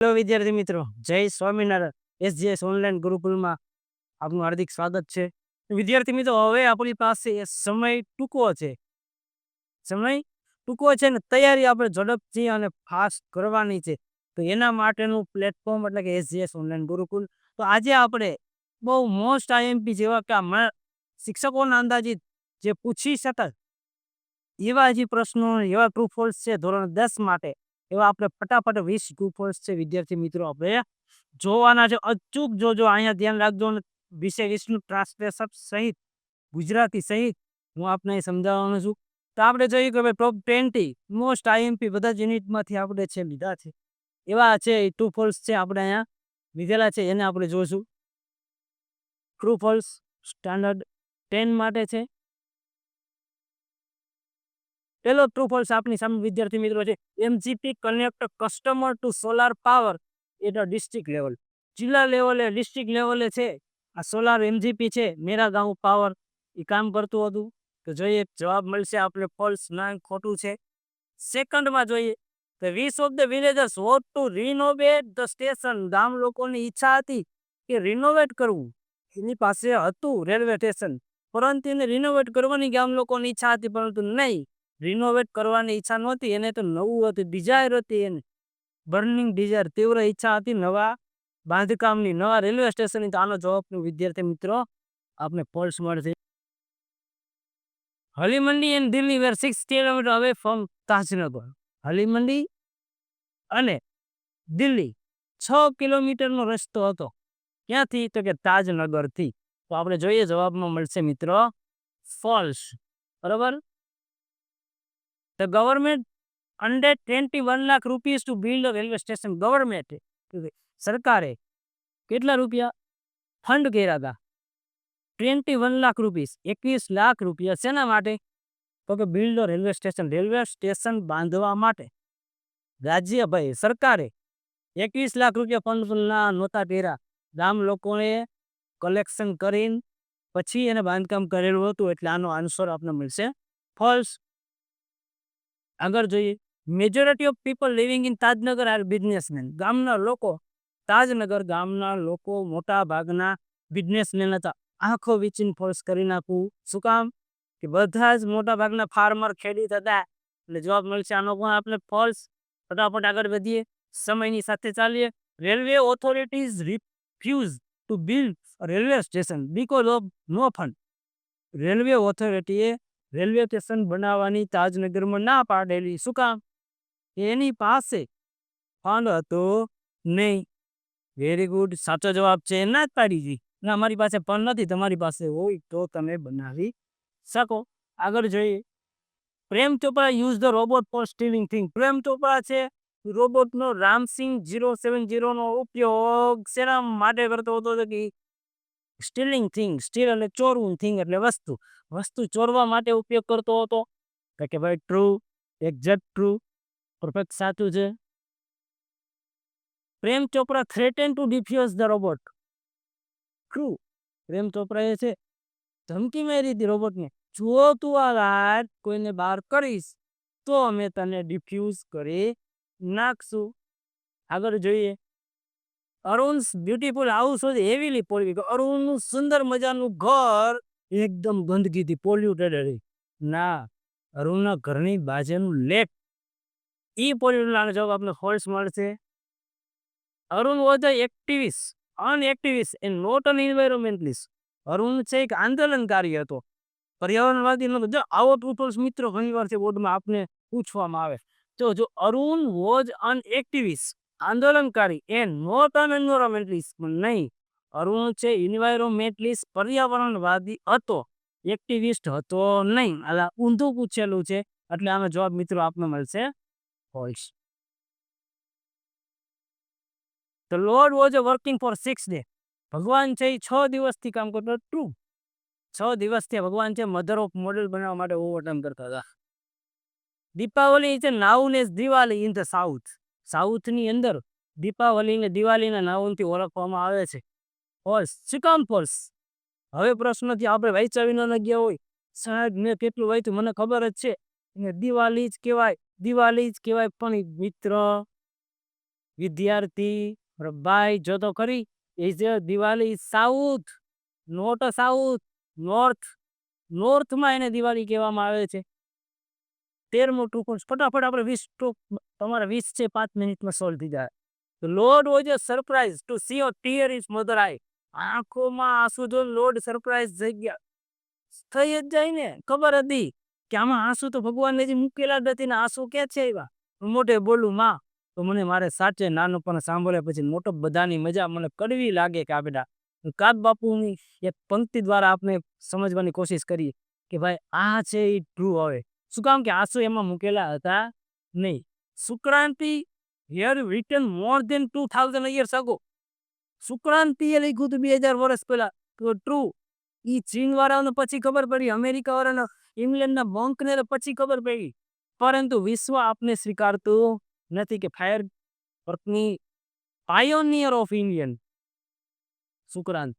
Hello વિદ્યાર્થી મિત્રો, જય સ્વામિનારાયણ. એસજીએસ ઓનલાઈન ગુરુકુલમાં આપનું હાર્દિક સ્વાગત છે. વિદ્યાર્થી મિત્રો, હવે આપણી પાસે સમય ટૂંકો છે. સમય ટૂંકો છે ને તૈયારી આપણે ઝડપથી અને ફાસ્ટ કરવાની છે. તો એના માટેનું પ્લેટફોર્મ એટલે કે એસજીએસ ઓનલાઈન ગુરુકુલ. તો આજે આપણે બહુ મોસ્ટ આઈએમપી જેવા કે શિક્ષકોના અંદાજિત જે પૂછી શકાય એવા જે પ્રશ્નો, એવા ટ્રુ ફોલ્સ છે ધોરણ 10 માટે, એવા આપણે ફટાફટ 20 ટ્રુ ફોલ્સ છે વિદ્યાર્થી મિત્રો આપણે જોવાના છે. અચૂક જોજો, અહીંયા ધ્યાન રાખજો અને 20નું ટ્રાન્સલેશન સહિત, ગુજરાતી સહિત હું આપને અહીં સમજાવવાનો છું. તો આપણે જોઈએ કે ભાઈ ટોપ 20 મોસ્ટ આઈએમપી બધા જ યુનિટમાંથી આપણે છે લીધા છે. એવા છે ટ્રુ ફોલ્સ છે આપણે અહીંયા લીધેલા છે, એને આપણે જોઈશું. ટ્રુ ફોલ્સ સ્ટાન્ડર્ડ 10 માટે છે. પેલો ટ્રુ ફોલ્સ આપની સામે વિદ્યાર્થી મિત્રો છે, MGP connect customer to solar power at a district level. જિલ્લા લેવલે, ડિસ્ટ્રિક્ટ લેવલે છે આ સોલાર એમજીપી છે, મેરા ગાંવ પાવર, એ કામ કરતું હતું. તો જોઈએ જવાબ મળશે આપણે ફોલ્સ, ના ખોટું છે. સેકન્ડમાં જોઈએ તો 20 of the villagers vote two renovate the station. ગામ લોકોની ઈચ્છા હતી કે રિનોવેટ કરવું, એની પાસે હતું રેલવે સ્ટેશન, પરંતુ એને રિનોવેટ કરવાની ગામ લોકોની ઈચ્છા હતી, પરંતુ નહીં, રિનોવેટ કરવાની ઈચ્છા નહોતી, એને તો નવું હતું, ડિઝાયર હતી, એને બર્નિંગ ડિઝાયર, તીવ્ર ઈચ્છા હતી નવા બાંધકામની, નવા રેલવે સ્ટેશનની. તો આનો જવાબ વિદ્યાર્થી મિત્રો આપને ફોલ્સ મળશે. Halimandi and Delhi were 6 kilometre away from Tajnagar. Halimandi અને દિલ્હી 6 કિલોમીટરનો રસ્તો હતો. ક્યાંથી? તો કે તાજનગરથી. તો આપણે જોઈએ જવાબમાં મળશે મિત્રો ફોલ્સ. બરાબર. The government under 21 lakh rupees to build a railway station. Government સરકારે કેટલા રૂપિયા ફંડ કર્યા હતા? 21 લાખ રૂપીસ, 21 લાખ રૂપિયા શેના માટે? તો કે build railway station, railway station બાંધવા માટે. રાજ્ય ભાઈ સરકારે 21 લાખ રૂપિયા ફંડ નહોતા કર્યા, ગામ લોકોએ કલેક્શન કરીને પછી એને બાંધકામ કરેલું હતું. એટલે આનો આન્સર આપને મળશે ફોલ્સ. આગળ જોઈએ, majority of people living in Tajnagar are businessman. ગામના લોકો, તાજનગર ગામના લોકો મોટા ભાગના બિઝનેસમેન હતા. આંખો વીચીને ફોલ્સ કરી નાખવું. શું કામ? કે બધા જ મોટા ભાગના ફાર્મર, ખેડૂત હતા. એટલે જવાબ મળશે આનો પણ આપણે ફોલ્સ. ફટાફટ આગળ વધીએ, સમયની સાથે ચાલીએ. Railway authorities refuse to build railway station because of no fund. Railway ઓથોરિટીએ રેલવે સ્ટેશન બનાવવાની તાજનગરમાં ના પાડેલી. શું કામ? એની પાસે ફંડ હતો નહીં. વેરી ગુડ, સાચો જવાબ છે ના જ પાડી દી. ના, અમારી પાસે ફંડ નથી, તમારી પાસે હોય તો તમે બનાવી શકો. આગળ જોઈએ, Prem Chopra use the robot for stealing thing. Prem Chopra છે રોબોટનો રામસિંગ 070 નો ઉપયોગ શેના માટે કરતો હતો? કે સ્ટીલિંગ થિંગ, સ્ટીલ એટલે ચોરવું, થિંગ એટલે વસ્તુ, વસ્તુ ચોરવા માટે ઉપયોગ કરતો હતો. તો કે ભાઈ ટ્રુ, એક્ઝેક્ટ ટ્રુ, પરફેક્ટ સાચું છે. Prem Chopra threaten to defuse the robot. True. Prem ચોપરાએ છે ધમકી મારી હતી રોબોટને, જો તું આ વાત કોઈને બહાર કરીશ તો અમે તને ડિફ્યુઝ કરી નાખશું. આગળ જોઈએ, Arun's beautiful house was heavily polluted. અરુણનું સુંદર મજાનું ઘર એકદમ ગંદકીથી પોલ્યુટેડ હતી. ના, અરુણના ઘરની બાજુનું લેક ઈ પોલ્યુટેડ. જવાબ આપણે ફોલ્સ મળશે. Arun was a activist, an activist and not an environmentalist. Arun છે એક આંદોલનકારી હતો, પર્યાવરણવાદી નહોતો. જો આવો ટ્રુ ફોલ્સ મિત્રો ઘણી વાર છે બોર્ડમાં આપને પૂછવામાં આવે. તો જો અરુણ વોઝ અન એક્ટિવિસ્ટ, આંદોલનકારી, એન્ડ નોટ એન એન્વાયરમેન્ટલિસ્ટ, નહીં, અરુણ છે ઇન્વાયરોમેન્ટલિસ્ટ, પર્યાવરણવાદી હતો, એક્ટિવિસ્ટ હતો નહીં. આ ઊંધું પૂછેલું છે, એટલે આનો જવાબ મિત્રો આપને મળશે false. The Lord was working for 6 days. ભગવાન છે એ 6 દિવસથી કામ કરતો. ટ્રુ. 6 દિવસથી ભગવાન છે મધર ઓફ મોડેલ બનાવવા માટે ઓવરટાઈમ કરતા હતા. દીપાવલી છે known as Diwali in the south. સાઉથની અંદર દીપાવલીને દિવાળીના નાઉનથી ઓળખવામાં આવે છે. ફોલ્સ. શું કામ ફોલ્સ? હવે પ્રશ્નથી આપણે વાંચાવી ન ગયા હોય, સાહેબ મેં કેટલું વાંચ્યું મને ખબર જ છે, એને દિવાળી જ કહેવાય, દિવાળી જ કહેવાય. પણ મિત્ર વિદ્યાર્થી ભાઈ જો તો ખરી is Diwali south not south નોર્થમાં એને દિવાળી કહેવામાં આવે છે. 13મો ટ્રુ ફોલ્સ ફટાફટ આપણે 20 તમારા 20 છે 5 મિનિટમાં સોલ્વ થઈ જાય. The Lord was a surprise to see a tear in his mother eye. આંખોમાં આંસુ જો લોર્ડ સરપ્રાઈઝ થઈ ગયા, થઈ જ જાય ને. ખબર હતી કે આમાં આંસુ તો ભગવાનને જે મૂકેલા જ નથી ને આંસુ ક્યાં છે આવ્યા. મોઢે બોલું માં તો મને મારે સાચે નાનો પણ સાંભળ્યા પછી મોટો બધાની મજા મને કડવી લાગે કે આ બેટા કાબ બાપુની એક પંક્તિ દ્વારા આપણે સમજવાની કોશિશ કરીએ કે ભાઈ આ છે એ ટ્રુ હવે. શું કામ કે આંસુ એમાં મૂકેલા હતા નહીં. Sukranti here written more than 2000 years ago. Sukranti એ લખ્યું હતું 2000 વર્ષ પહેલા. તો ટ્રુ ઈ ચીન વાળાને પછી ખબર પડી, અમેરિકા વાળાને, ઇંગ્લેન્ડના બંકને પછી ખબર પડી, પરંતુ વિશ્વ આપને સ્વીકારતું નથી કે ફાયર વર્કની pioneer of Indian Sukrant.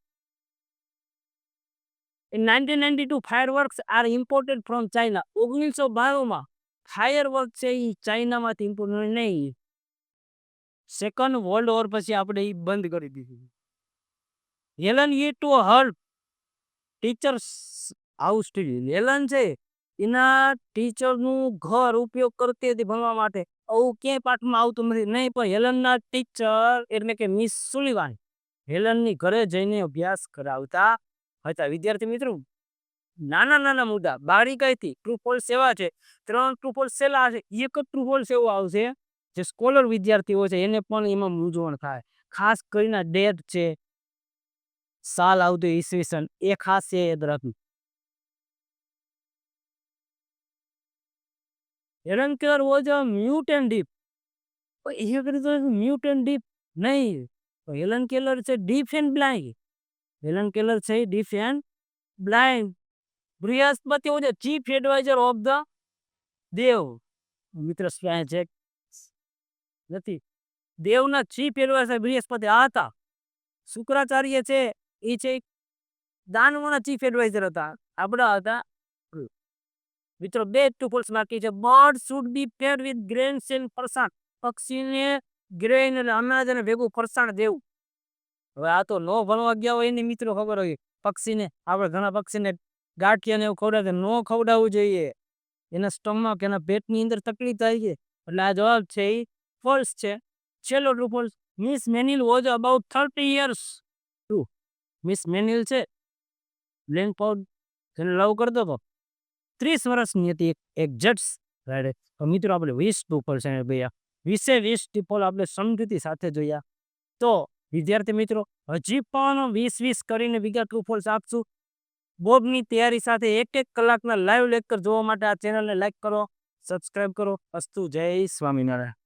In 1992 fireworks are imported from China. 1992માં ફાયરવર્ક છે એ ચાઇનામાંથી ઇમ્પોર્ટ નહીં. સેકન્ડ વર્લ્ડ વોર પછી આપણે એ બંધ કરી દીધું. હેલન એ to her teacher's house Helen છે એના ટીચરનું ઘર ઉપયોગ કરતી હતી ભણવા માટે. આવું ક્યાંય પાઠમાં આવતું નથી નહીં, પણ હેલનના ટીચર એટલે કે મિસ સુલિવાન હેલનની ઘરે જઈને અભ્યાસ કરાવતા હતા. વિદ્યાર્થી મિત્રો નાના નાના મુદ્દા બારીકાઈથી ટ્રુ ફોલ્સ એવા છે, 3 ટ્રુ ફોલ્સ છેલ્લા છે, એક જ ટ્રુ ફોલ્સ એવો આવશે જે સ્કોલર વિદ્યાર્થીઓ છે એને પણ એમાં મૂંઝવણ થાય. ખાસ કરીને ડેટ છે, સાલ આવતું ઈસવીસન એ ખાસ છે યાદ રાખવું. Helen Keller was a mute and deep. એ કરી તો મ્યુટ એન્ડ ડીપ નહીં, હેલન કેલર છે deaf and blind. Helen Keller છે deaf and blind. Brihaspati was a chief advisor of the Dev. મિત્ર છે નથી, દેવના ચીફ એડવાઇઝર બૃહસ્પતિ આ હતા. શુક્રાચાર્ય છે એ છે દાનવોના ચીફ એડવાઇઝર હતા, આપણા હતા. મિત્રો 2 ટ્રુ ફોલ્સ બાકી છે. Bird should be fed with grains and farsan. પક્ષીને ગ્રેન એટલે અનાજ અને ભેગું ફરસાણ દેવું. હવે આ તો નો ભણવા ગયા હોય એની મિત્રો ખબર હોય. પક્ષીને આપણે ઘણા પક્ષીને ગાંઠિયાને એવું ખવડાવે, નો ખવડાવવું જોઈએ. એના સ્ટમક એના પેટની અંદર તકલીફ થાય છે. એટલે આ જવાબ છે એ ફોલ્સ છે. છેલ્લો true false. Miss Manil was about 30 years. Miss Manil છે બ્લેન્ક પાઉડ જેને લવ કરતો હતો 30 વર્ષની હતી. એક જટ્સ રાઈડે. મિત્રો આપણે 20 ટ્રુ ફોલ્સ જોયા, 20 ટ્રુ ફોલ્સ આપણે સમજૂતી સાથે જોયા. તો વિદ્યાર્થી મિત્રો હજી પણ 20 કરીને બીજા ટ્રુ ફોલ્સ આપશું. બોર્ડની તૈયારી સાથે 1 કલાકના લાઈવ લેક્ચર જોવા માટે આ ચેનલને લાઈક કરો, સબસ્ક્રાઈબ કરો. અસ્તુ જય સ્વામિનારાયણ.